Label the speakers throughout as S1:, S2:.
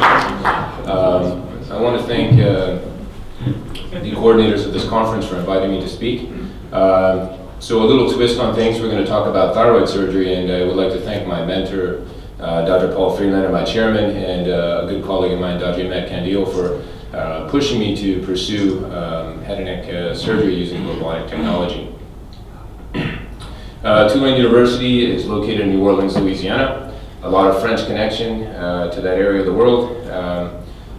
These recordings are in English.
S1: I want to thank the coordinators of this conference for inviting me to speak. So a little twist on things, we're going to talk about thyroid surgery, and I would like to thank my mentor, Dr. Paul Freelander, my chairman, and a good colleague of mine, Dr. Matt Candido, for pushing me to pursue head and neck surgery using robotic technology. Tulane University is located in New Orleans, Louisiana. A lot of French connection to that area of the world.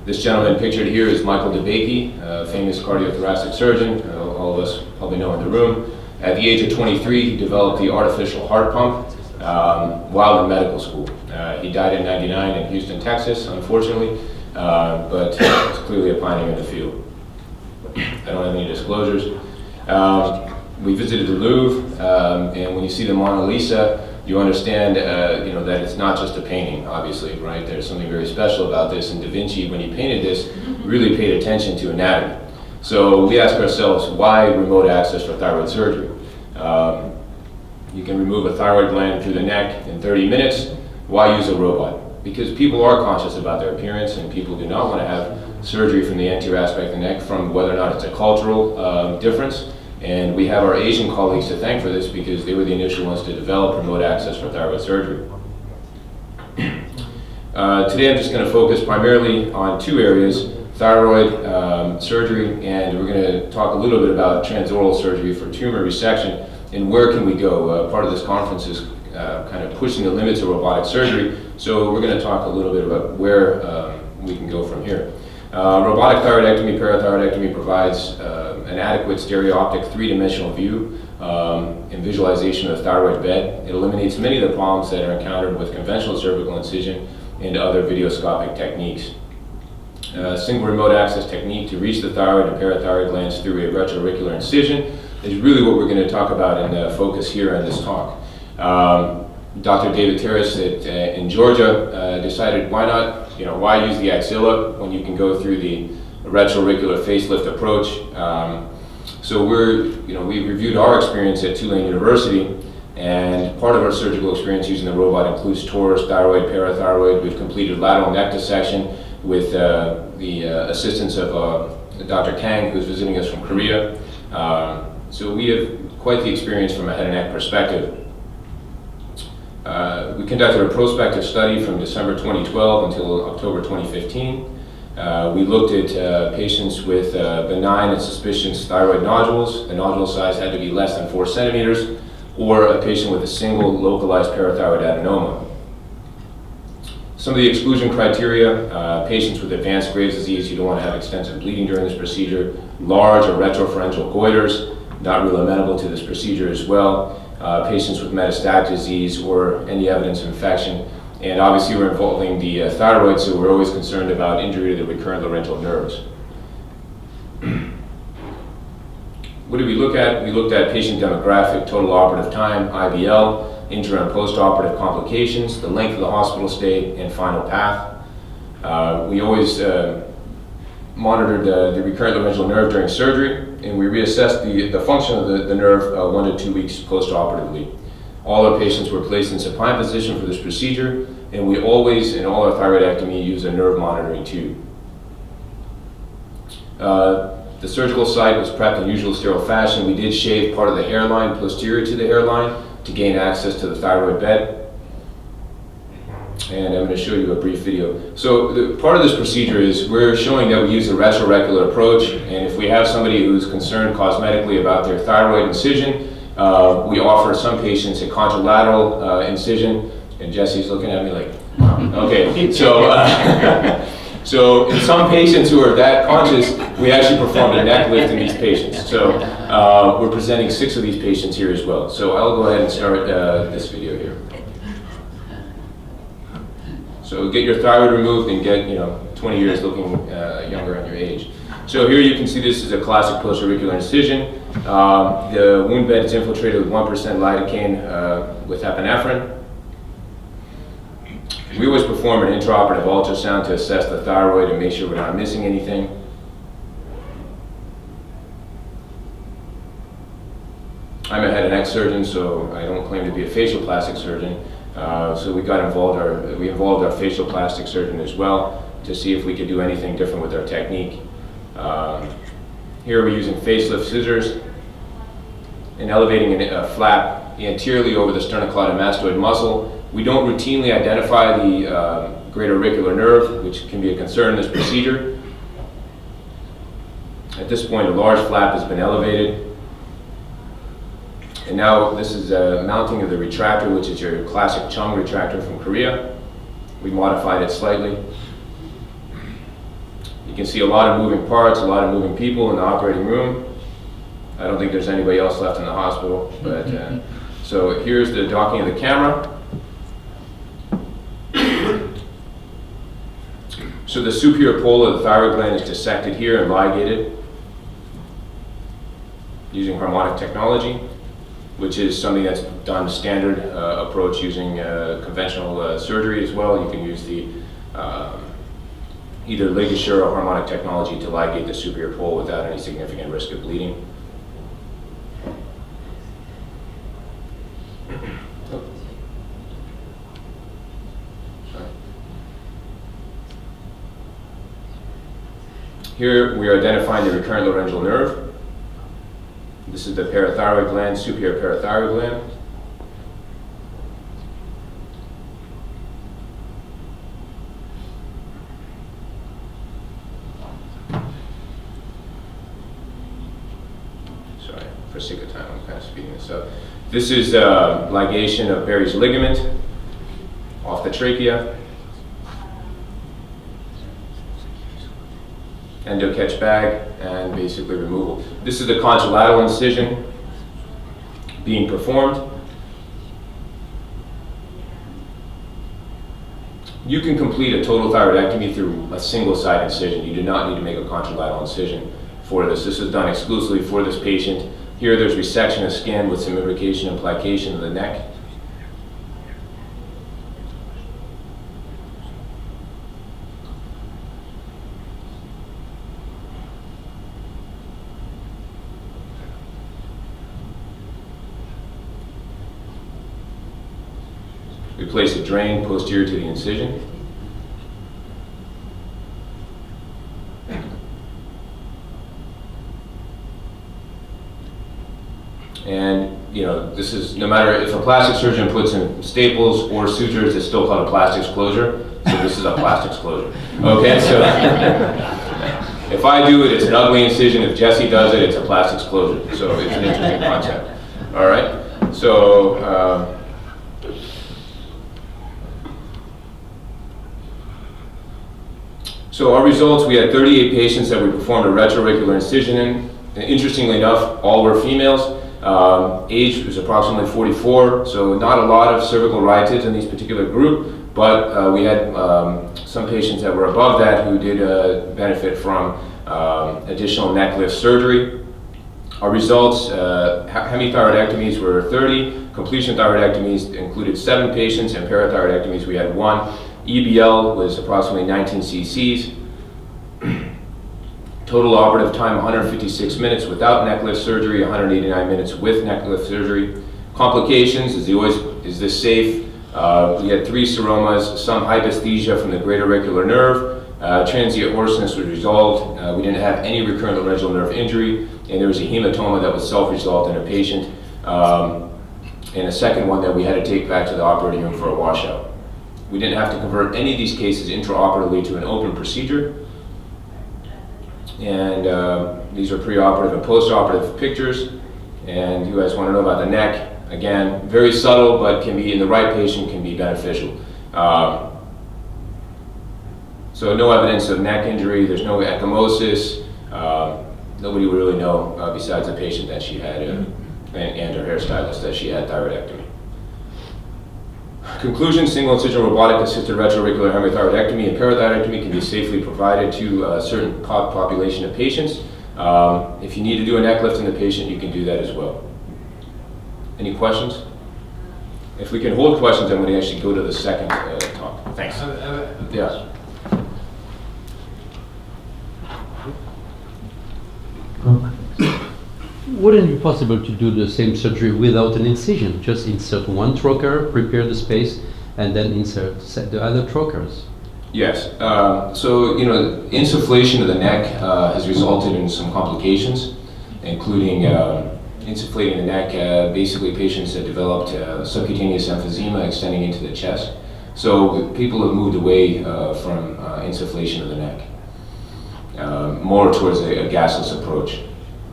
S1: This gentleman pictured here is Michael DeBakey, a famous cardiothoracic surgeon, all of us probably know in the room. At the age of 23, he developed the artificial heart pump while in medical school. He died in '99 in Houston, Texas, unfortunately, but he's clearly a pioneer in the field. I don't have any disclosures. We visited the Louvre, and when you see the Mona Lisa, you understand that it's not just a painting, obviously, right? There's something very special about this, and Da Vinci, when he painted this, really paid attention to anatomy. So we ask ourselves, why remote access for thyroid surgery? You can remove a thyroid gland through the neck in 30 minutes. Why use a robot? Because people are conscious about their appearance, and people do not want to have surgery from the anterior aspect of the neck, from whether or not it's a cultural difference. And we have our Asian colleagues to thank for this, because they were the initial ones to develop remote access for thyroid surgery. Today I'm just going to focus primarily on two areas: thyroid surgery, and we're going to talk a little bit about transoral surgery for tumor resection, and where can we go. Part of this conference is kind of pushing the limits of robotic surgery, so we're going to talk a little bit about where we can go from here. Robotic thyroidectomy, parathyroidectomy provides an adequate stereoptic three-dimensional view and visualization of the thyroid bed. It eliminates many of the problems that are encountered with conventional cervical incision and other videoscopic techniques. A single remote access technique to reach the thyroid and parathyroid glands through a retroauricular incision is really what we're going to talk about and focus here in this talk. Dr. David Terrace in Georgia decided, why use the axilla when you can go through the retroauricular facelift approach? So we reviewed our experience at Tulane University, and part of our surgical experience using the robot includes torus, thyroid, parathyroid. We've completed lateral neck dissection with the assistance of Dr. Kang, who's visiting us from Korea. So we have quite the experience from a head and neck perspective. We conducted a prospective study from December 2012 until October 2015. We looked at patients with benign and suspicious thyroid nodules. The nodule size had to be less than 4 centimeters, or a patient with a single localized parathyroid adenoma. Some of the exclusion criteria: patients with advanced Graves' disease, you don't want to have extensive bleeding during this procedure; large or retropharyngeal goiters, not real amenable to this procedure as well; patients with metastatic disease or any evidence of infection. And obviously we're involving the thyroid, so we're always concerned about injury to the recurrent laryngeal nerves. What did we look at? We looked at patient demographic, total operative time, IBL, intra and post-operative complications, the length of the hospital stay, and final path. We always monitored the recurrent laryngeal nerve during surgery, and we reassessed the function of the nerve 1 to 2 weeks post-operatively. All our patients were placed in supine position for this procedure, and we always, in all our thyroidectomy, use a nerve monitoring tube. The surgical site was prepped in usual sterile fashion. We did shave part of the hairline posterior to the hairline to gain access to the thyroid bed. And I'm going to show you a brief video. So part of this procedure is we're showing that we use a retroauricular approach, and if we have somebody who's concerned cosmetically about their thyroid incision, we offer some patients a contralateral incision, and Jesse's looking at me like, wow. Okay, so in some patients who are that conscious, we actually performed a neck lift in these patients. So we're presenting 6 of these patients here as well. So I'll go ahead and start this video here. So get your thyroid removed and get 20 years looking younger on your age. So here you can see this is a classic post-auricular incision. The wound bed is infiltrated with 1% lidocaine with epinephrine. We always perform an intraoperative ultrasound to assess the thyroid and make sure we're not missing anything. I'm a head and neck surgeon, so I don't claim to be a facial plastic surgeon. So we involved our facial plastic surgeon as well. to see if we could do anything different with our technique. Here we're using facelift scissors and elevating a flap anteriorly over the sternocleidomastoid muscle. We don't routinely identify the greater auricular nerve, which can be a concern in this procedure. At this point, a large flap has been elevated. And now this is a mounting of the retractor, which is your classic Chung retractor from Korea. We modified it slightly. You can see a lot of moving parts, a lot of moving people in the operating room. I don't think there's anybody else left in the hospital, but so here's the docking of the camera. So the superior pole of the thyroid gland is dissected here and ligated using harmonic technology, which is something that's done standard approach using conventional surgery as well. You can use the either ligature or harmonic technology to ligate the superior pole without any significant risk of bleeding. Here we are identifying the recurrent laryngeal nerve. This is the parathyroid gland, superior parathyroid gland. Sorry, for sake of time, I'm kind of speeding this up. This is ligation of Berry's ligament off the trachea. Endo catch bag, and basically removal. This is the contralateral incision being performed. You can complete a total thyroidectomy through a single side incision. You do not need to make a contralateral incision for this. This is done exclusively for this patient. Here there's resection of skin with some imbrication and plication of the neck. We place a drain posterior to the incision. And this is, no matter if a plastic surgeon puts in staples or sutures, it's still called a plastics closure. So this is a plastics closure. Okay, so if I do it, it's an ugly incision. If Jesse does it, it's a plastics closure. So it's an interesting concept. All right, so. So our results, we had 38 patients that we performed a retroauricular incision in. And interestingly enough, all were females. Age was approximately 44, so not a lot of cervical rhytids in this particular group, but we had some patients that were above that who did benefit from additional neck lift surgery. Our results, hemithyroidectomies were 30, completion thyroidectomies included 7 patients, and parathyroidectomies we had 1. EBL was approximately 19 cc's. Total operative time 156 minutes without neck lift surgery, 189 minutes with neck lift surgery. Complications, is this safe? We had 3 seromas, some hyposthesia from the greater auricular nerve. Transient hoarseness was resolved. We didn't have any recurrent laryngeal nerve injury, and there was a hematoma that was self-resolved in a patient. And a second one that we had to take back to the operating room for a washout. We didn't have to convert any of these cases intraoperatively to an open procedure. And these are preoperative and postoperative pictures. And you guys want to know about the neck. Again, very subtle, but can be, in the right patient, can be beneficial. So no evidence of neck injury, there's no ecchymosis. Nobody would really know besides the patient that she had, and her hairstylist, that she had thyroidectomy. Conclusion, single incision robotic assisted retroauricular hemithyroidectomy and parathyroidectomy can be safely provided to a certain population of patients. If you need to do a neck lift in the patient, you can do that as well. Any questions? If we can hold questions, I'm going to actually go to the second talk. Thanks. Yeah.
S2: Wouldn't it be possible to do the same surgery without an incision? Just insert one trocar, prepare the space, and then insert the other trocars?
S1: Yes. So, you know, insufflation of the neck has resulted in some complications, including insufflating the neck. Basically, patients that developed subcutaneous emphysema extending into the chest. So people have moved away from insufflation of the neck, more towards a gasless approach.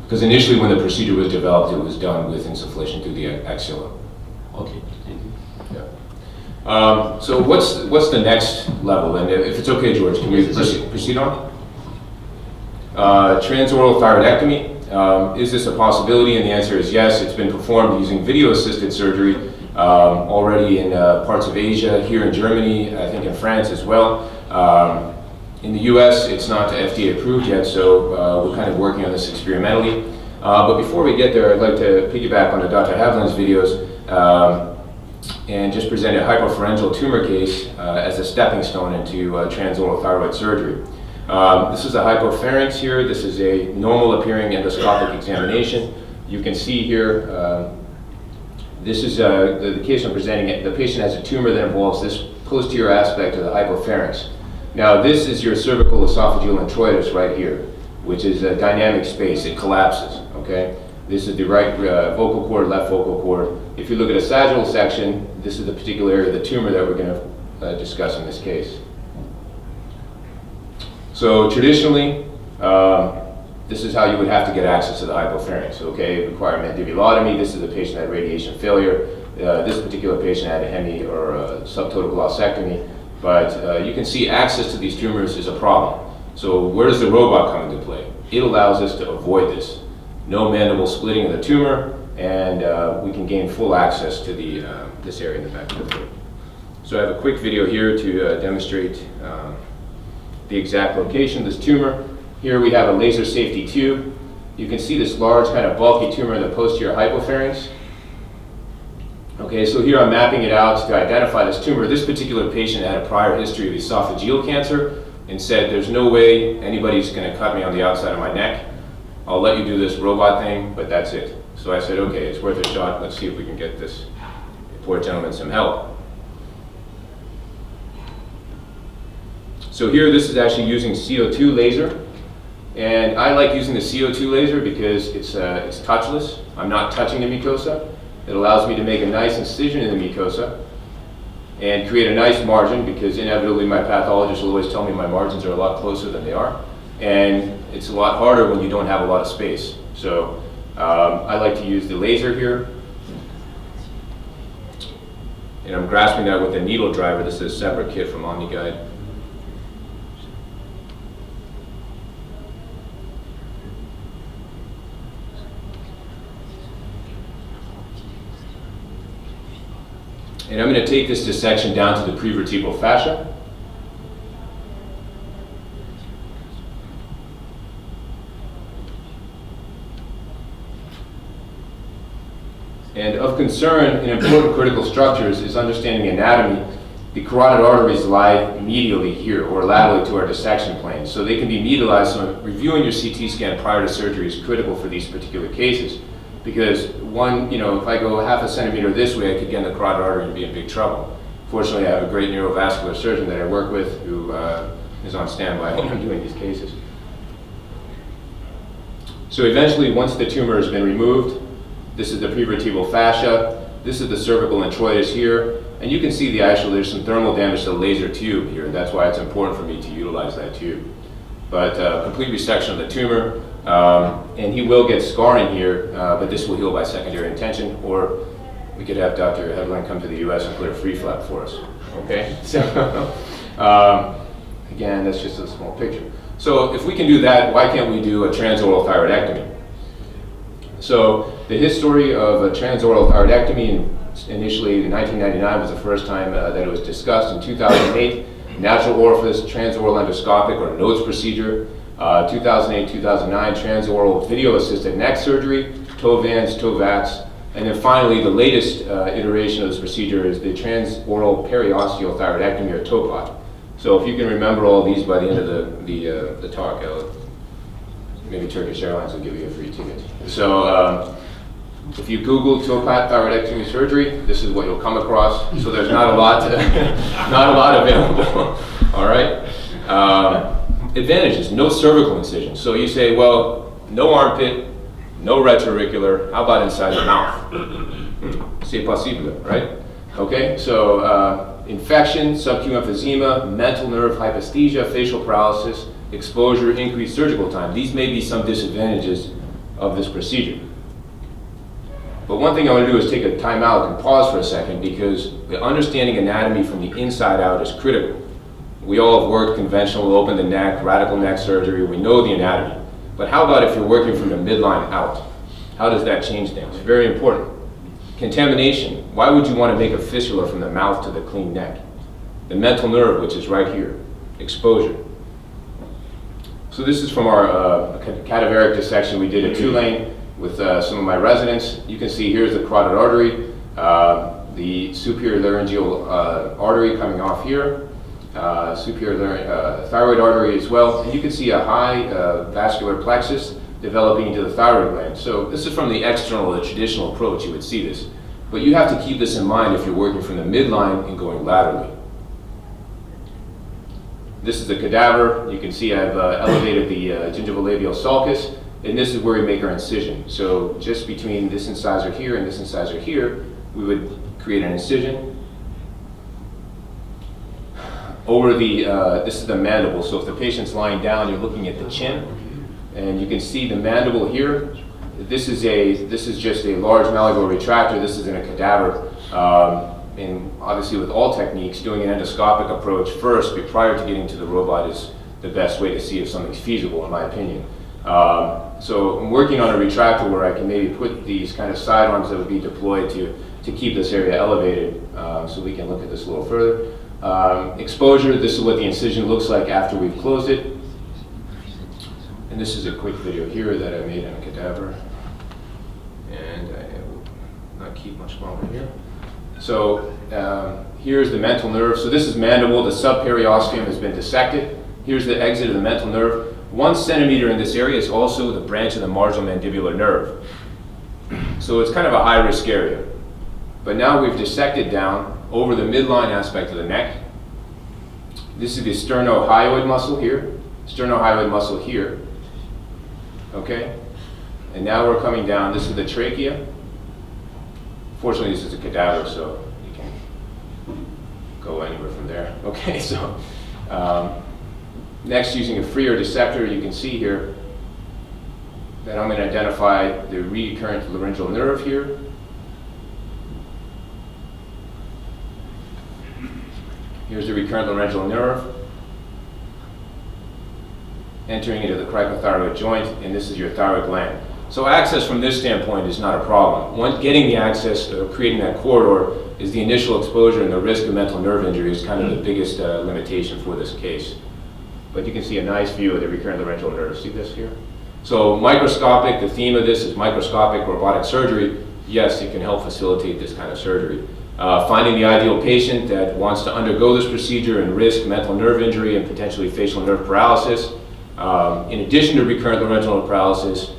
S1: Because initially when the procedure was developed, it was done with insufflation through the axilla.
S2: Okay, thank you.
S1: So what's the next level? And if it's okay, George, can we proceed on? Transoral thyroidectomy. Is this a possibility? And the answer is yes. It's been performed using video-assisted surgery already in parts of Asia, here in Germany, I think in France as well. In the US, it's not FDA approved yet, so we're kind of working on this experimentally. But before we get there, I'd like to piggyback on Dr. Havlin's videos and just present a hypopharyngeal tumor case as a stepping stone into transoral thyroid surgery. This is a hypopharynx here. This is a normal appearing endoscopic examination. You can see here, this is the case I'm presenting. The patient has a tumor that involves this posterior aspect of the hypopharynx. Now this is your cervical esophageal introitus right here, which is a dynamic space. It collapses, okay? This is the right vocal cord, left vocal cord. If you look at a sagittal section, this is the particular area of the tumor that we're going to discuss in this case. So traditionally, this is how you would have to get access to the hypopharynx, okay? It required mandibulotomy. This is the patient that had radiation failure. This particular patient had a hemi or a subtotal glossectomy. But you can see access to these tumors is a problem. So where does the robot come into play? It allows us to avoid this. No mandible splitting of the tumor, and we can gain full access to this area in the back of the foot. So I have a quick video here to demonstrate the exact location of this tumor. Here we have a laser safety tube. You can see this large kind of bulky tumor in the posterior hypopharynx. Okay, so here I'm mapping it out to identify this tumor. This particular patient had a prior history of esophageal cancer and said, there's no way anybody's going to cut me on the outside of my neck. I'll let you do this robot thing, but that's it. So I said, okay, it's worth a shot. Let's see if we can get this poor gentleman some help. So here, this is actually using CO2 laser. And I like using the CO2 laser because it's touchless. I'm not touching the mucosa. It allows me to make a nice incision in the mucosa and create a nice margin, because inevitably my pathologist will always tell me my margins are a lot closer than they are. And it's a lot harder when you don't have a lot of space. So I like to use the laser here. And I'm grasping that with a needle driver. This is a separate kit from OmniGuide. And I'm going to take this dissection down to the prevertebral fascia. And of concern in important critical structures is understanding anatomy. The carotid arteries lie medially here, or laterally to our dissection plane. So they can be medialized. So reviewing your CT scan prior to surgery is critical for these particular cases. Because if I go half a centimeter this way, I could get in the carotid artery and be in big trouble. Fortunately, I have a great neurovascular surgeon that I work with who is on standby when I'm doing these cases. So eventually, once the tumor has been removed, this is the prevertebral fascia, this is the cervical introitus here, and you can see there's some thermal damage to the laser tube here, and that's why it's important for me to utilize that tube. But complete resection of the tumor, and he will get scarring here, but this will heal by secondary intention, or we could have Dr. Headline come to the US and put a free flap for us, okay? So, again, that's just a small picture. So if we can do that, why can't we do a transoral thyroidectomy? So the history of a transoral thyroidectomy, initially in 1999 was the first time that it was discussed. In 2008, natural orifice transoral endoscopic or NOTES procedure. 2008-2009, transoral video-assisted neck surgery, TOVANS, TOVATS, and then finally the latest iteration of this procedure is the transoral periosteal thyroidectomy or TOPOT. So if you can remember all these by the end of the talk, maybe Turkish Airlines will give you a free ticket. So if you Google TOPOT thyroidectomy surgery, this is what you'll come across. So there's not a lot available. All right. Advantages: no cervical incision. So you say, well, no armpit, no retroauricular. How about inside the mouth? C'est possible, right? Okay. So infection, subacute emphysema, mental nerve hyposthesia, facial paralysis, exposure, increased surgical time. These may be some disadvantages of this procedure. But one thing I want to do is take a time out and pause for a second, because the understanding anatomy from the inside out is critical. We all have worked conventional open the neck, radical neck surgery. We know the anatomy. But how about if you're working from the midline out? How does that change things? Very important. Contamination. Why would you want to make a fistula from the mouth to the clean neck? The mental nerve, which is right here. Exposure. So this is from our cadaveric dissection. We did a 2-lane with some of my residents. You can see here's the carotid artery, the superior laryngeal artery coming off here, superior thyroid artery as well. And you can see a high vascular plexus developing into the thyroid gland. So this is from the external, the traditional approach, you would see this. But you have to keep this in mind if you're working from the midline and going laterally. This is the cadaver. You can see I've elevated the gingivolabial sulcus, and this is where we make our incision. So just between this incisor here and this incisor here, we would create an incision. Over the, this is the mandible. So if the patient's lying down, you're looking at the chin, and you can see the mandible here. This is just a large malleable retractor. This is in a cadaver. And obviously with all techniques, doing an endoscopic approach first prior to getting to the robot is the best way to see if something's feasible, in my opinion. So I'm working on a retractor where I can maybe put these kind of sidearms that would be deployed to keep this area elevated, so we can look at this a little further. Exposure, this is what the incision looks like after we've closed it. And this is a quick video here that I made on a cadaver. And I will not keep much longer here. So here's the mental nerve. So this is mandible. The subperiosteum has been dissected. Here's the exit of the mental nerve. 1 centimeter in this area is also the branch of the marginal mandibular nerve. So it's kind of a high-risk area. But now we've dissected down over the midline aspect of the neck. This is the sternohyoid muscle here, sternohyoid muscle here. Okay? And now we're coming down. This is the trachea. Fortunately, this is a cadaver, so you can go anywhere from there. Okay, so next, using a freer dissector, you can see here that I'm going to identify the recurrent laryngeal nerve here. Here's the recurrent laryngeal nerve entering into the cricothyroid joint, and this is your thyroid gland. So access from this standpoint is not a problem. Getting the access, creating that corridor, is the initial exposure, and the risk of mental nerve injury is kind of the biggest limitation for this case. But you can see a nice view of the recurrent laryngeal nerve. See this here? So microscopic, the theme of this is microscopic robotic surgery. Yes, it can help facilitate this kind of surgery. Finding the ideal patient that wants to undergo this procedure and risk mental nerve injury and potentially facial nerve paralysis. In addition to recurrent laryngeal paralysis,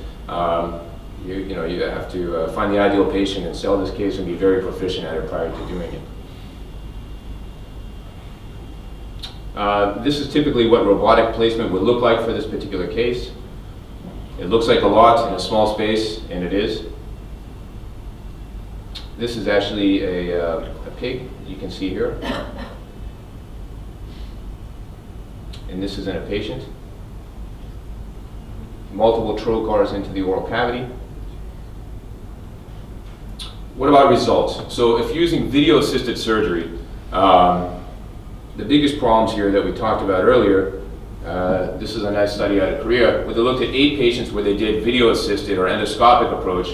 S1: you have to find the ideal patient and sell this case and be very proficient at it prior to doing it. This is typically what robotic placement would look like for this particular case. It looks like a lot in a small space, and it is. This is actually a pig, you can see here. And this is in a patient. Multiple trocars into the oral cavity. What about results? So if using video-assisted surgery, the biggest problems here that we talked about earlier, this is a nice study out of Korea, where they looked at 8 patients where they did video-assisted or endoscopic approach.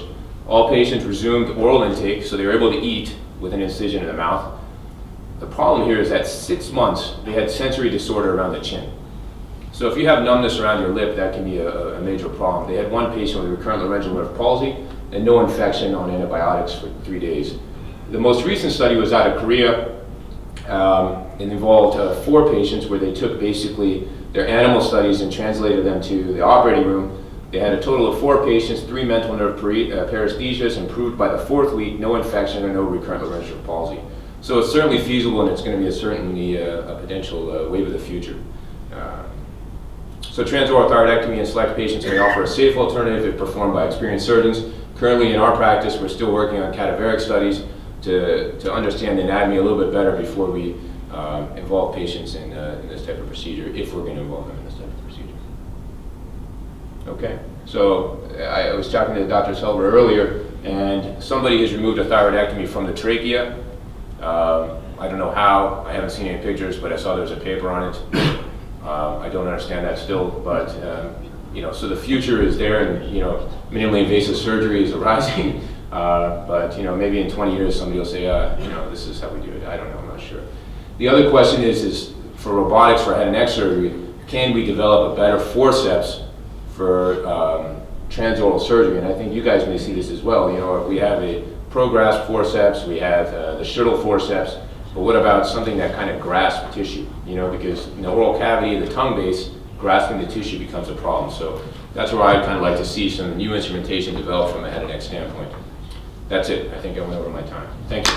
S1: All patients resumed oral intake, so they were able to eat with an incision in the mouth. The problem here is that 6 months, they had sensory disorder around the chin. So if you have numbness around your lip, that can be a major problem. They had 1 patient with recurrent laryngeal nerve palsy and no infection on antibiotics for 3 days. The most recent study was out of Korea. It involved 4 patients where they took basically their animal studies and translated them to the operating room. They had a total of 4 patients, 3 mental nerve paresthesias, improved by the 4th week, no infection or no recurrent laryngeal palsy. So it's certainly feasible, and it's going to be certainly a potential wave of the future. So transoral thyroidectomy in select patients may offer a safe alternative if performed by experienced surgeons. Currently in our practice, we're still working on cadaveric studies to understand the anatomy a little bit better before we involve patients in this type of procedure, if we're going to involve them in this type of procedure. Okay, so I was talking to Dr. Selber earlier, and somebody has removed a thyroidectomy from the trachea. I don't know how, I haven't seen any pictures, but I saw there's a paper on it. I don't understand that still, but you know, so the future is there, and you know, minimally invasive surgery is arising. But you know, maybe in 20 years somebody will say, you know, this is how we do it. I don't know, I'm not sure. The other question is for robotics for head and neck surgery, can we develop a better forceps for transoral surgery? And I think you guys may see this as well. You know, we have a pro-grasp forceps, we have the shuttle forceps, but what about something that kind of grasps tissue? You know, because in the oral cavity, the tongue base, grasping the tissue becomes a problem. So that's where I'd kind of like to see some new instrumentation developed from a head and neck standpoint. That's it. I think I went over my time. Thank you.